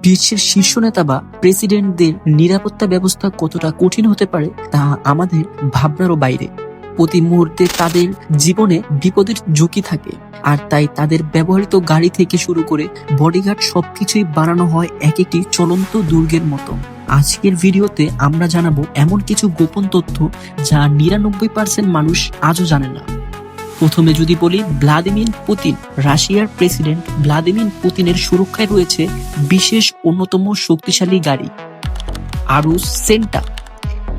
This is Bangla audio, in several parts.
বিশ্বের শীর্ষ নেতা বা প্রেসিডেন্টদের নিরাপত্তা ব্যবস্থা কতটা কঠিন হতে পারে তা আমাদের ভাবনারও বাইরে। প্রতি মুহূর্তে তাদের জীবনে বিপদের ঝুঁকি থাকে, আর তাই তাদের ব্যবহৃত গাড়ি থেকে শুরু করে বডিগার্ড সবকিছুই বানানো হয় এক একটি চলন্ত দুর্গের মতো। আজকের ভিডিওতে আমরা জানাবো এমন কিছু গোপন তথ্য যা 99% মানুষ আজও জানে না। প্রথমে যদি বলি, ভ্লাদিমির পুতিন। রাশিয়ার প্রেসিডেন্ট ভ্লাদিমির পুতিনের সুরক্ষায় রয়েছে বিশেষ অন্যতম শক্তিশালী গাড়ি আরুস সেন্টা।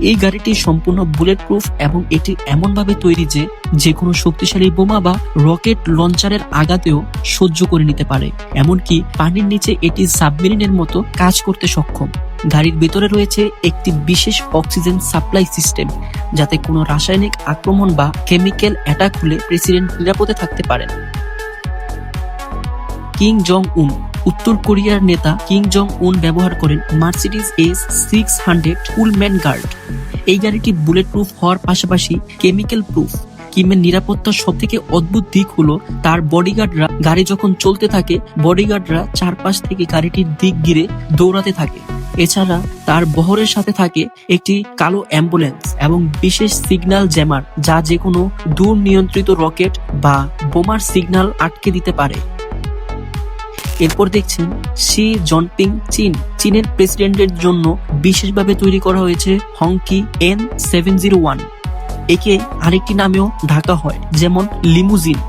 এই গাড়িটি সম্পূর্ণ বুলেট প্রুফ এবং এটি এমনভাবে তৈরি যে কোনো শক্তিশালী বোমা বা রকেট লঞ্চারের আঘাতেও সহ্য করে নিতে পারে। এমনকি পানির নিচে এটি সাবমেরিনের মতো কাজ করতে সক্ষম। গাড়ির ভেতরে রয়েছে একটি বিশেষ অক্সিজেন সাপ্লাই সিস্টেম, যাতে কোনো রাসায়নিক আক্রমণ বা কেমিক্যাল অ্যাটাক হলে প্রেসিডেন্ট নিরাপদে থাকতে পারেন। কিং জং উন। উত্তর কোরিয়ার নেতা কিং জং উন ব্যবহার করেন মার্সিডিজ S-600 পুলম্যান গার্ড। এই গাড়িটি বুলেট প্রুফ হওয়ার পাশাপাশি কেমিক্যাল প্রুফ। কিমের নিরাপত্তার সব থেকে অদ্ভুত দিক হলো তার বডিগার্ডরা গাড়ি যখন চলতে থাকে, বডিগার্ডরা চারপাশ থেকে গাড়িটির দিক ঘিরে দৌড়াতে থাকে। এছাড়া তার বহরের সাথে থাকে একটি কালো অ্যাম্বুলেন্স এবং বিশেষ সিগন্যাল জ্যামার, যা যে কোনো দূর নিয়ন্ত্রিত রকেট বা বোমার সিগন্যাল আটকে দিতে পারে। এরপর দেখছেন শি জিনপিং। চীনের প্রেসিডেন্টের জন্য বিশেষভাবে তৈরি করা হয়েছে হংকি N701। একে আরেকটি নামেও ঢাকা হয়, যেমন লিমুজিন।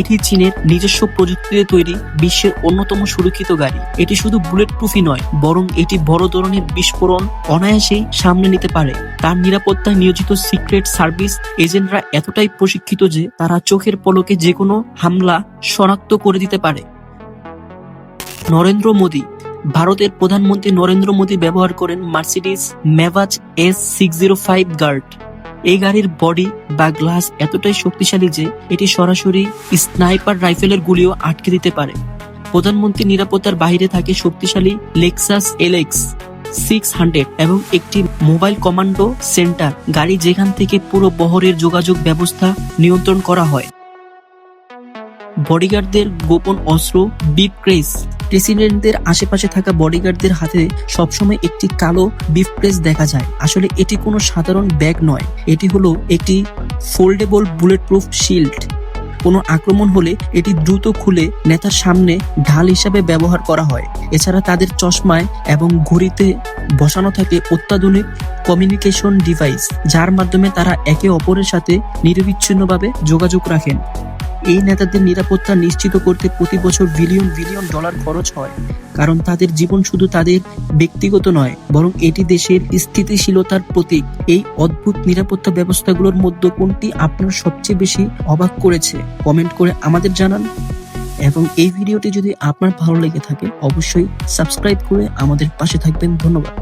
এটি চীনের নিজস্ব প্রযুক্তিতে তৈরি বিশ্বের অন্যতম সুরক্ষিত গাড়ি। এটি শুধু বুলেট প্রুফই নয়, বরং এটি বড় ধরনের বিস্ফোরণ অনায়াসেই সামনে নিতে পারে। তার নিরাপত্তায় নিয়োজিত সিক্রেট সার্ভিস এজেন্টরা এতটাই প্রশিক্ষিত যে তারা চোখের পলকে যে কোনো হামলা শনাক্ত করে দিতে পারে। নরেন্দ্র মোদী। ভারতের প্রধানমন্ত্রী নরেন্দ্র মোদী ব্যবহার করেন মার্সিডিজ ম্যাভাজ S-605 গার্ড। এই গাড়ির বডি বা গ্লাস এতটাই শক্তিশালী যে এটি সরাসরি স্নাইপার রাইফেলের গুলিও আটকে দিতে পারে। প্রধানমন্ত্রী নিরাপত্তার বাইরে থাকে শক্তিশালী লেক্সাস LX 600 এবং একটি মোবাইল কমান্ডো সেন্টার গাড়ি, যেখান থেকে পুরো বহরের যোগাযোগ ব্যবস্থা নিয়ন্ত্রণ করা হয়। বডিগার্ডদের গোপন অস্ত্র বিফ প্রেস। প্রেসিডেন্টদের আশেপাশে থাকা বডিগার্ডদের হাতে সবসময় একটি কালো বিফ প্রেস দেখা যায়। আসলে এটি কোনো সাধারণ ব্যাগ নয়, এটি হলো একটি ফোল্ডেবল বুলেট প্রুফ শিল্ড। কোনো আক্রমণ হলে এটি দ্রুত খুলে নেতার সামনে ঢাল হিসাবে ব্যবহার করা হয়। এছাড়া তাদের চশমায় এবং ঘড়িতে বসানো থাকে অত্যাধুনিক কমিউনিকেশন ডিভাইস, যার মাধ্যমে তারা একে অপরের সাথে নিরবিচ্ছিন্নভাবে যোগাযোগ রাখেন। এই নেতাদের নিরাপত্তা নিশ্চিত করতে প্রতি বছর বিলিয়ন ডলার খরচ হয়, কারণ তাদের জীবন শুধু তাদের ব্যক্তিগত নয়, বরং এটি দেশের স্থিতিশীলতার প্রতীক। এই অদ্ভুত নিরাপত্তা ব্যবস্থাগুলোর মধ্যে কোনটি আপনার সবচেয়ে বেশি অবাক করেছে কমেন্ট করে আমাদের জানান। এবং এই ভিডিওটি যদি আপনার ভালো লেগে থাকে অবশ্যই সাবস্ক্রাইব করে আমাদের পাশে থাকবেন। ধন্যবাদ।